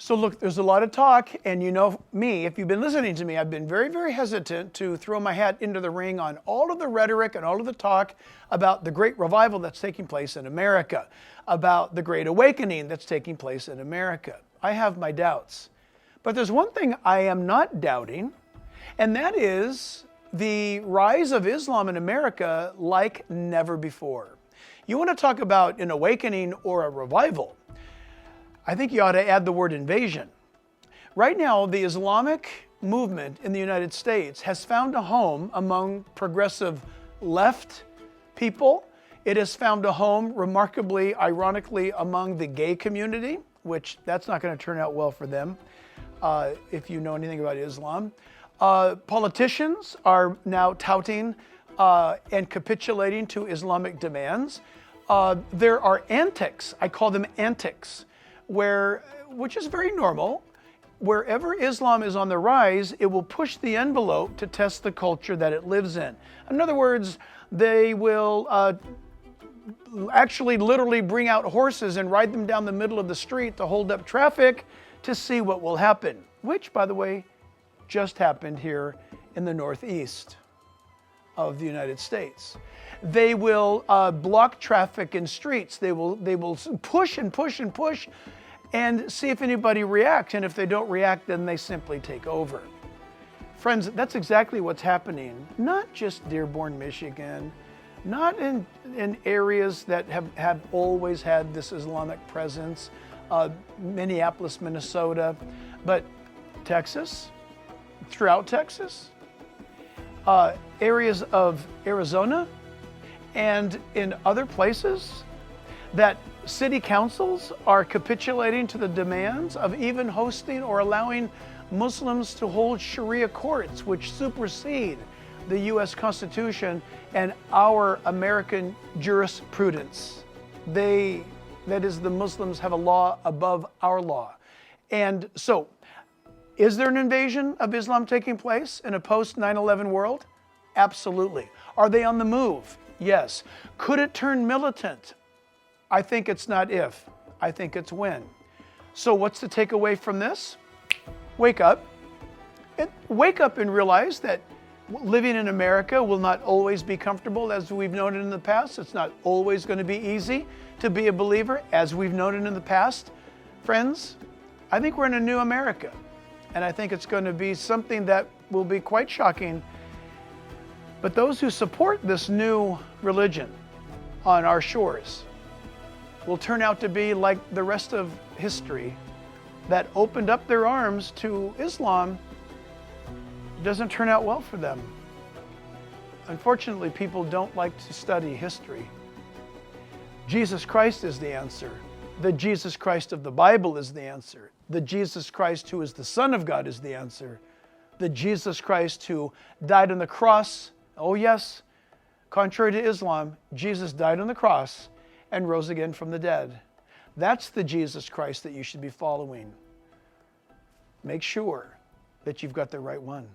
So look, there's a lot of talk, and you know me, if you've been listening to me, I've been very, very hesitant to throw my hat into the ring on all of the rhetoric and all of the talk about the great revival that's taking place in America, about the great awakening that's taking place in America. I have my doubts. But there's one thing I am not doubting, and that is the rise of Islam in America like never before. You want to talk about an awakening or a revival, I think you ought to add the word invasion. Right now, the Islamic movement in the United States has found a home among progressive left people. It has found a home, remarkably, ironically, among the gay community, which that's not going to turn out well for them, if you know anything about Islam. Politicians are now touting and capitulating to Islamic demands. There are antics, I call them antics, which is very normal. Wherever Islam is on the rise, it will push the envelope to test the culture that it lives in. In other words, they will actually literally bring out horses and ride them down the middle of the street to hold up traffic to see what will happen, which, by the way, just happened here in the Northeast of the United States. They will block traffic in streets. They will push and push and push and see if anybody reacts. And if they don't react, then they simply take over. Friends, that's exactly what's happening, not just Dearborn, Michigan, not in areas that have always had this Islamic presence, Minneapolis, Minnesota, but Texas, throughout Texas, areas of Arizona, and in other places that city councils are capitulating to the demands of even hosting or allowing Muslims to hold Sharia courts, which supersede the U.S. Constitution and our American jurisprudence. That is, the Muslims have a law above our law. And so, is there an invasion of Islam taking place in a post 9/11 world? Absolutely. Are they on the move? Yes. Could it turn militant? I think it's not if, I think it's when. So what's the takeaway from this? Wake up. Wake up and realize that living in America will not always be comfortable as we've known it in the past. It's not always going to be easy to be a believer as we've known it in the past. Friends, I think we're in a new America. And I think it's going to be something that will be quite shocking. But those who support this new religion on our shores will turn out to be like the rest of history that opened up their arms to Islam. It doesn't turn out well for them. Unfortunately, people don't like to study history. Jesus Christ is the answer. The Jesus Christ of the Bible is the answer. The Jesus Christ who is the Son of God is the answer. The Jesus Christ who died on the cross. Oh yes, contrary to Islam, Jesus died on the cross and rose again from the dead. That's the Jesus Christ that you should be following. Make sure that you've got the right one.